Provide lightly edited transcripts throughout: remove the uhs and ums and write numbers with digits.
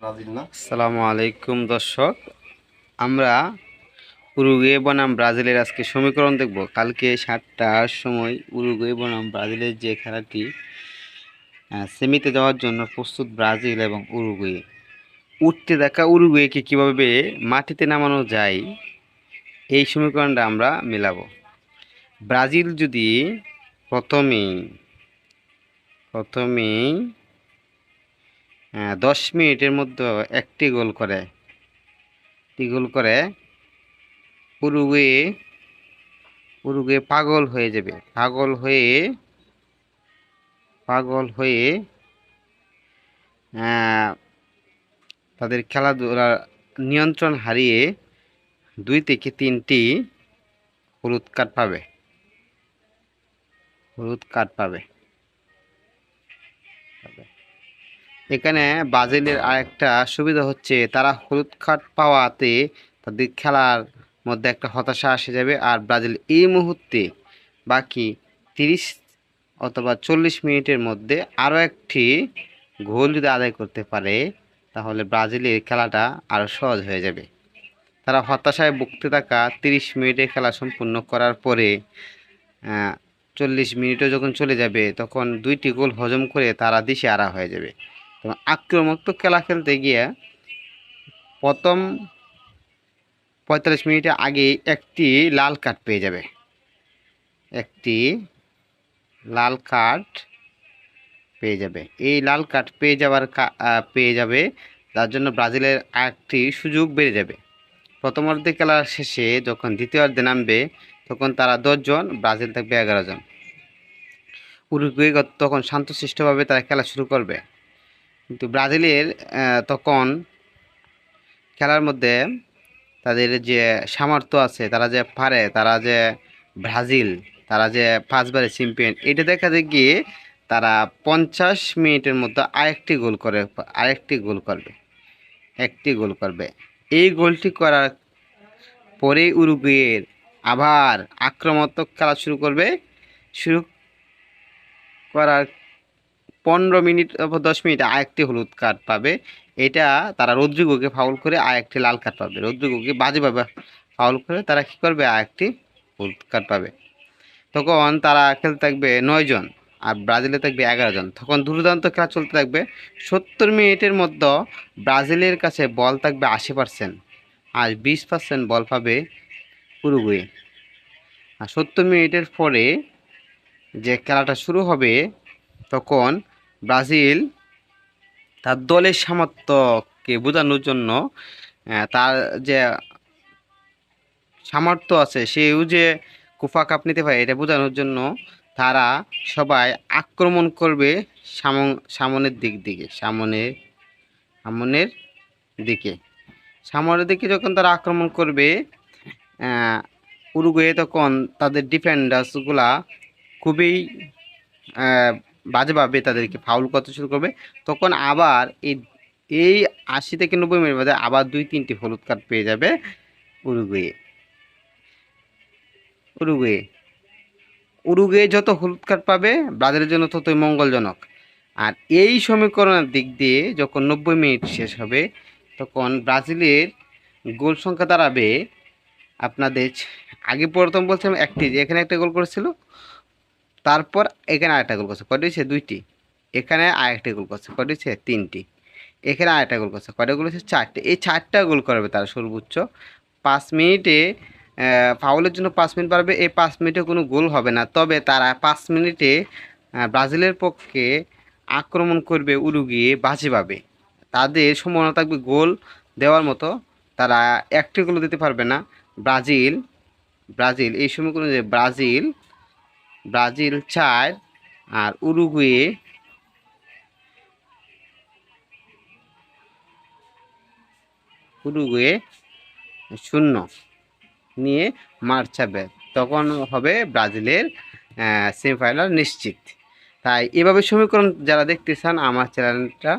আসসালামু আলাইকুম দর্শক, আমরা উরুগুয়ে বনাম ব্রাজিলের আজকে সমীকরণ দেখব। কালকে 7টার সময় উরুগুয়ে বনাম ব্রাজিলের যে খেলাটি সেমিতে যাওয়ার জন্য প্রস্তুত ব্রাজিল এবং উরুগুয়ে, উঠতে দেখা উরুগুয়েকে কিভাবে মাটিতে নামানো যায় এই সমীকরণটা আমরা মেলাবো। ব্রাজিল যদি প্রথমেই 10 মিনিটের মধ্যে একটি গোল করে উরুগুয়ে উরুগুয়ে পাগল হয়ে তাদের খেলাধুলার নিয়ন্ত্রণ হারিয়ে 2 থেকে 3টি হলুদ কার্ড পাবে। এখানে ব্রাজিলের আরেকটা সুবিধা হচ্ছে, তারা হলুদ কার্ড পাওয়াতে তাদের খেলার মধ্যে একটা হতাশা এসে যাবে। আর ব্রাজিল এই মুহূর্তে বাকি 30 অথবা 40 মিনিটের মধ্যে আরও একটি গোল যদি আদায় করতে পারে, তাহলে ব্রাজিলের খেলাটা আরও সহজ হয়ে যাবে। তারা হতাশায় ভুগতে থাকা 30 মিনিটের খেলা সম্পূর্ণ করার পরে 40 মিনিটও যখন চলে যাবে, তখন 2টি গোল হজম করে তারা দিশেহারা হয়ে যাবে। এবং আক্রমণাত্মক খেলা খেলতে গিয়ে প্রথম 45 মিনিটের আগে একটি লাল কার্ড পেয়ে যাবে। এই লাল কার্ড পেয়ে যাবে, যার জন্য ব্রাজিলের আরেকটি সুযোগ বেড়ে যাবে। প্রথমার্ধে খেলার শেষে যখন দ্বিতীয়ার্ধে নামবে, তখন তারা 10 জন, ব্রাজিল থাকবে 11 জন। উরুগুয়ে তখন শান্তশিষ্টভাবে তারা খেলা শুরু করবে। কিন্তু ব্রাজিলের তখন খেলার মধ্যে তাদের যে সামর্থ্য আছে, তারা যে 5বারের চ্যাম্পিয়ন, এটা দেখাতে গিয়ে তারা 50 মিনিটের মধ্যে একটি গোল করবে। এই গোলটি করার পরে উরুগুয়ের আবার আক্রমণাত্মক খেলা শুরু করার 15 মিনিট অথবা 10 মিনিটে আরেকটি হলুদ কার্ড পাবে। এটা তারা রদ্রিগোকে ফাউল করে আরেকটি লাল কার্ড পাবে। রদ্রিগোকে বাজেভাবে ফাউল করে তারা কী করবে, আরেকটি হলুদ কার্ড পাবে। তখন তারা খেলতে থাকবে 9 জন আর ব্রাজিলে থাকবে 11 জন। তখন দুর্দান্ত খেলা চলতে থাকবে। 70 মিনিটের মধ্যে ব্রাজিলের কাছে বল থাকবে 80%, আর 20% বল পাবে উরুগুয়ে। আর 70 মিনিটের পরে যে খেলাটা শুরু হবে, তখন ব্রাজিল তার দলের সামর্থ্যকে বোঝানোর জন্য, তার যে সামর্থ্য আছে সেও যে কুফা কাপ নিতে পারে, এটা বোঝানোর জন্য তারা সবাই আক্রমণ করবে সামনের দিকে। যখন তারা আক্রমণ করবে, উরুগুয়ে তখন তাদের ডিফেন্ডার্সগুলা খুবই বাজেভাবে তাদেরকে ফাউল করতে শুরু করবে। তখন আবার এই 80 থেকে 90 মিনিট মধ্যে আবার 2-3টি হলুদ কার্ড পেয়ে যাবে উরুগুয়ে যত হলুদ কার্ড পাবে, ব্রাজিলের জন্য ততই মঙ্গলজনক। আর এই সমীকরণের দিক দিয়ে যখন 90 মিনিট শেষ হবে, তখন ব্রাজিলের গোল সংখ্যা দাঁড়াবে আপনাদের, আগে প্রথম বলছিলাম একটি, এখানে একটা গোল করেছিল, তারপর এখানে আরেকটা গোল করছে, কয়টা হয়েছে 2টি, এখানে আরেকটা গোল করছে, কয়টা হয়েছে 3টি, এখানে আরেকটা গোল করছে, কয়টা গোল হয়েছে 4টে। এই 4টা গোল করবে তারা সর্বোচ্চ 5 মিনিটে। ফাউলের জন্য 5 মিনিট পারবে, এই 5 মিনিটে কোনো গোল হবে না। তবে তারা 5 মিনিটে ব্রাজিলের পক্ষে আক্রমণ করবে উরুগুয়ে বাজেভাবে। তাদের সম্ভাবনা থাকবে গোল দেওয়ার মতো, তারা একটি গোল দিতে পারবে না। ব্রাজিল এই সমীকরণ যে ব্রাজিল 4 আর উরুগুয়ে 0 নিয়ে মাঠ ছাড়বে। তখন হবে ব্রাজিলের সেমিফাইনাল নিশ্চিত। তাই এভাবে সমীকরণ যারা দেখতে চান, আমার চ্যানেলটা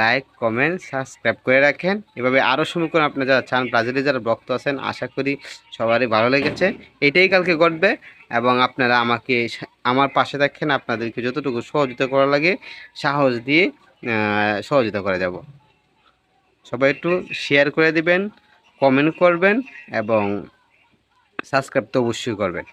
লাইক, কমেন্ট, সাবস্ক্রাইব করে রাখেন। এভাবে আরও সমীকরণ আপনারা যারা চান, ব্রাজিলে যারা ভক্ত আছেন, আশা করি সবারই ভালো লেগেছে। এটাই কালকে ঘটবে এবং আপনারা আমার পাশে থাকেন। আপনাদেরকে যতটুকু সহযোগিতা করা লাগে সাহস দিয়ে সহযোগিতা করে যাব। সবাই একটু শেয়ার করে দিবেন, কমেন্ট করবেন এবং সাবস্ক্রাইব তো অবশ্যই করবেন।